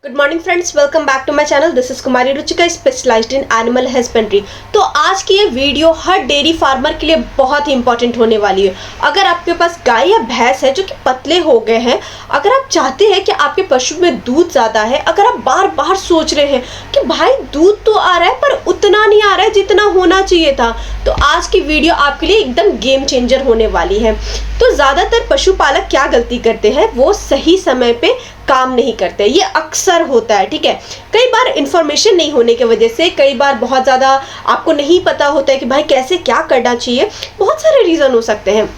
Good morning friends, welcome back to my channel. This is Kumari Ruchika, specialised in animal husbandry. तो आज की ये video हर dairy farmer के लिए बहुत ही इंपॉर्टेंट होने वाली है। अगर आपके पास गाय या भैंस है जो कि पतले हो गए हैं, अगर आप चाहते हैं कि आपके पशु में दूध ज़्यादा है, अगर आप बार बार सोच रहे हैं कि भाई दूध तो आ रहा है पर उतना नहीं आ रहा है जितना होना चाहिए था, तो आज की वीडियो आपके लिए एकदम गेम चेंजर होने वाली है। तो ज़्यादातर पशुपालक क्या गलती करते हैं, वो सही समय पे काम नहीं करते। ये अक्सर होता है, ठीक है। कई बार इंफॉर्मेशन नहीं होने की वजह से, कई बार बहुत ज़्यादा आपको नहीं पता होता है कि भाई कैसे क्या करना चाहिए, बहुत सारे रीज़न हो सकते हैं।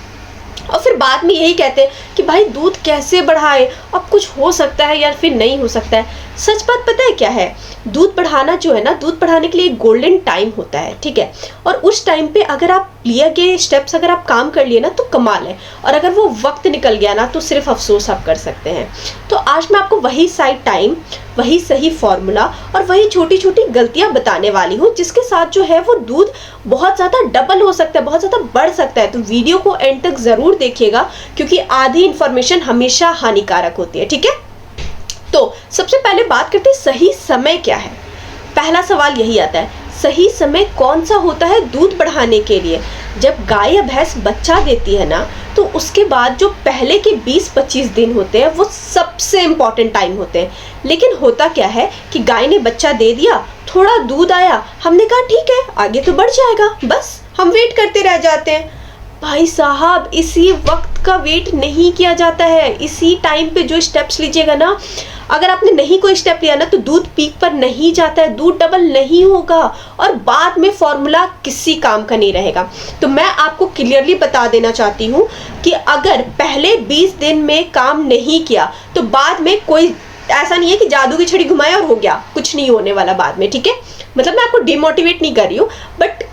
और फिर बाद में यही कहते हैं कि भाई दूध कैसे बढ़ाए, अब कुछ हो सकता है या फिर नहीं हो सकता है। सच बात पता है क्या है, दूध बढ़ाना जो है ना, दूध बढ़ाने के लिए एक गोल्डन टाइम होता है, ठीक है। और उस टाइम पे अगर आप लिए गए स्टेप्स अगर आप काम कर लिए ना तो कमाल है, और अगर वो वक्त निकल गया ना तो सिर्फ अफसोस आप कर सकते हैं। तो आज मैं आपको वही साइड टाइम, वही सही फॉर्मूला और वही छोटी छोटी गलतियां बताने वाली हूँ, जिसके साथ जो है वो दूध बहुत ज़्यादा डबल हो सकता है, बहुत ज़्यादा बढ़ सकता है। तो वीडियो को एंड तक ज़रूर देखिएगा, क्योंकि आधी इन्फॉर्मेशन हमेशा हानिकारक होती है, ठीक है। तो सबसे पहले बात करते हैं सही समय क्या है। पहला सवाल यही आता है, सही समय कौन सा होता है दूध बढ़ाने के लिए। जब गाय या भैंस बच्चा देती है ना, तो उसके बाद जो पहले के 20-25 दिन होते हैं वो सबसे इम्पॉर्टेंट टाइम होते हैं। लेकिन होता क्या है कि गाय ने बच्चा दे दिया, थोड़ा दूध आया, हमने कहा ठीक है आगे तो बढ़ जाएगा, बस हम वेट करते रह जाते हैं। भाई साहब, इसी वक्त का वेट नहीं किया जाता है। इसी टाइम पे जो स्टेप्स लीजिएगा ना, अगर आपने नहीं कोई स्टेप लिया ना तो दूध पीक पर नहीं जाता है, दूध डबल नहीं होगा और बाद में फॉर्मूला किसी काम का नहीं रहेगा। तो मैं आपको क्लियरली बता देना चाहती हूँ कि अगर पहले 20 दिन में काम नहीं किया तो बाद में कोई ऐसा नहीं है कि जादू की छड़ी घुमाए और हो गया, कुछ नहीं होने वाला बाद में, ठीक है। मतलब मैं आपको डिमोटिवेट नहीं कर रही हूँ, बट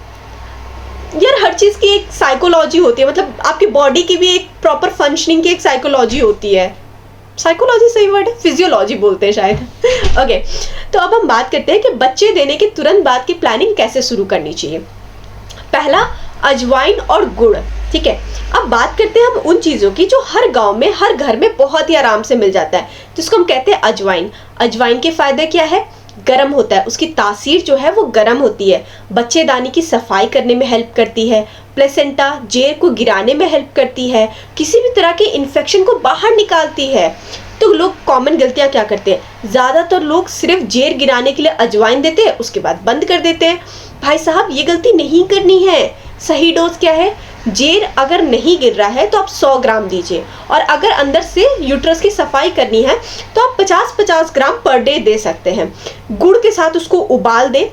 यार हर चीज़ की एक साइकोलॉजी होती है, मतलब आपकी बॉडी की भी एक प्रॉपर फंक्शनिंग की एक साइकोलॉजी होती है। साइकोलॉजी सही वर्ड है, फिजियोलॉजी बोलते हैं शायद। ओके, तो अब हम बात करते हैं कि बच्चे देने के तुरंत बाद की प्लानिंग कैसे शुरू करनी चाहिए। पहला, अजवाइन और गुड़, ठीक है। अब बात करते हैं हम उन चीज़ों की जो हर गांव में, हर घर में बहुत ही आराम से मिल जाता है, जिसको हम कहते हैं अजवाइन। अजवाइन के फायदे क्या है, गर्म होता है, उसकी तासीर जो है वो गर्म होती है, बच्चेदानी की सफाई करने में हेल्प करती है, प्लेसेंटा जेर को गिराने में हेल्प करती है, किसी भी तरह के इन्फेक्शन को बाहर निकालती है। तो लोग कॉमन गलतियां क्या करते हैं, ज़्यादातर लोग सिर्फ जेर गिराने के लिए अजवाइन देते हैं, उसके बाद बंद कर देते हैं। भाई साहब, ये गलती नहीं करनी है। सही डोज क्या है, जेर अगर नहीं गिर रहा है तो आप 100 ग्राम दीजिए, और अगर अंदर से यूट्रस की सफाई करनी है तो आप 50-50 ग्राम पर डे दे सकते हैं। गुड़ के साथ उसको उबाल दें।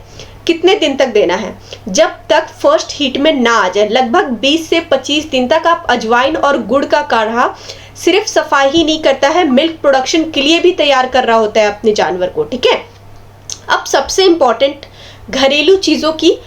कितने दिन तक देना है, जब तक फर्स्ट हीट में ना आ जाए, लगभग 20 से 25 दिन तक आप अजवाइन और गुड़ का काढ़ा सिर्फ सफाई ही नहीं करता है, मिल्क प्रोडक्शन के लिए भी तैयार कर रहा होता है अपने जानवर को, ठीक है। अब सबसे इंपॉर्टेंट घरेलू चीज़ों की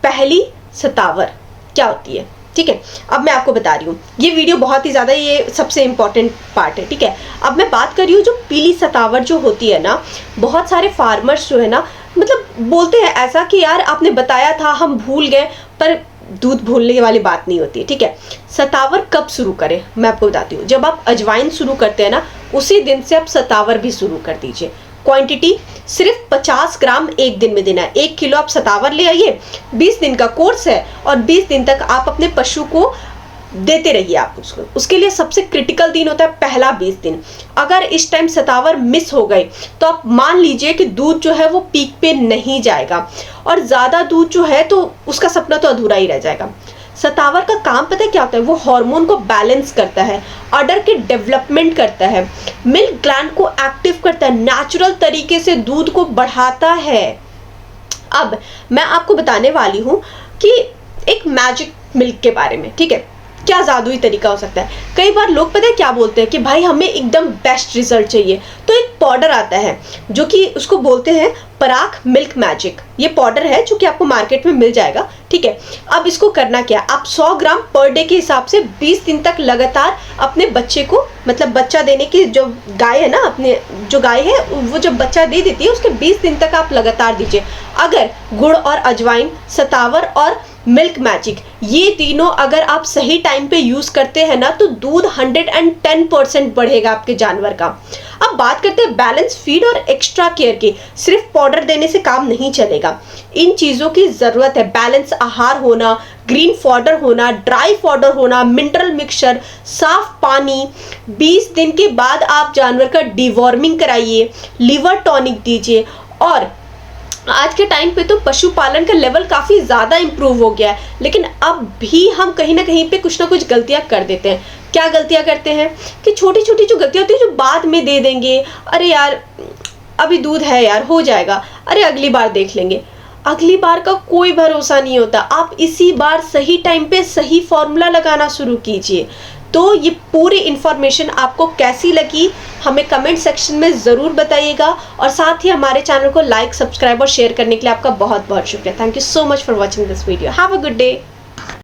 पहली, सतावर क्या होती है, ठीक है। अब मैं आपको बता रही हूँ, ये वीडियो बहुत ही ज़्यादा, ये सबसे इम्पॉर्टेंट पार्ट है, ठीक है। अब मैं बात कर रही हूँ जो पीली सतावर जो होती है ना, बहुत सारे फार्मर्स जो है ना, मतलब बोलते हैं ऐसा कि यार आपने बताया था हम भूल गए, पर दूध भूलने वाली बात नहीं होती है, ठीक है। सतावर कब शुरू करें, मैं आपको बताती हूँ। जब आप अजवाइन शुरू करते हैं ना, उसी दिन से आप सतावर भी शुरू कर दीजिए। क्वांटिटी सिर्फ 50 ग्राम एक दिन में देना है। 1 किलो आप सतावर ले आइए, 20 दिन का कोर्स है, और 20 दिन तक आप अपने पशु को देते रहिए आप उसको। उसके लिए सबसे क्रिटिकल दिन होता है पहला 20 दिन। अगर इस टाइम सतावर मिस हो गए तो आप मान लीजिए कि दूध जो है वो पीक पे नहीं जाएगा, और ज़्यादा दूध जो है तो उसका सपना तो अधूरा ही रह जाएगा। सतावर का काम पता है क्या होता है, वो हार्मोन को बैलेंस करता है, अडर के डेवलपमेंट करता है, मिल्क ग्लैंड को एक्टिव करता है, नेचुरल तरीके से दूध को बढ़ाता है। अब मैं आपको बताने वाली हूँ कि एक मैजिक मिल्क के बारे में, ठीक है। क्या जादुई तरीका हो सकता है। कई बार लोग पता है क्या बोलते हैं कि भाई हमें एकदम बेस्ट रिजल्ट चाहिए, तो एक पाउडर आता है जो कि उसको बोलते हैं पराग मिल्क मैजिक। ये पाउडर है जो कि आपको मार्केट में मिल जाएगा, ठीक है। अब इसको करना क्या, आप 100 ग्राम पर डे के हिसाब से 20 दिन तक लगातार अपने बच्चे को, मतलब बच्चा देने की जो गाय है ना, अपने जो गाय है वो जब बच्चा दे देती है उसके 20 दिन तक आप लगातार दीजिए। अगर गुड़ और अजवाइन, सतावर और मिल्क मैजिक, ये तीनों अगर आप सही टाइम पे यूज करते हैं ना तो दूध 110% बढ़ेगा आपके जानवर का। अब बात करते हैं बैलेंस फीड और एक्स्ट्रा केयर की। सिर्फ पाउडर देने से काम नहीं चलेगा, इन चीजों की जरूरत है। बैलेंस आहार होना, ग्रीन फॉडर होना, ड्राई फॉडर होना, मिनरल मिक्सचर, साफ पानी। 20 दिन के बाद आप जानवर का डिवॉर्मिंग कराइए, लिवर टॉनिक दीजिए। और आज के टाइम पे तो पशुपालन का लेवल काफ़ी ज़्यादा इम्प्रूव हो गया है, लेकिन अब भी हम कहीं ना कहीं पे कुछ ना कुछ गलतियां कर देते हैं। क्या गलतियां करते हैं कि छोटी छोटी जो गलतियां होती है जो बाद में दे देंगे, अरे यार अभी दूध है यार हो जाएगा, अरे अगली बार देख लेंगे। अगली बार का कोई भरोसा नहीं होता, आप इसी बार सही टाइम पे सही फॉर्मूला लगाना शुरू कीजिए। तो ये पूरी इन्फॉर्मेशन आपको कैसी लगी हमें कमेंट सेक्शन में ज़रूर बताइएगा, और साथ ही हमारे चैनल को लाइक, सब्सक्राइब और शेयर करने के लिए आपका बहुत बहुत शुक्रिया। Thank you so much for watching this video. Have a good day.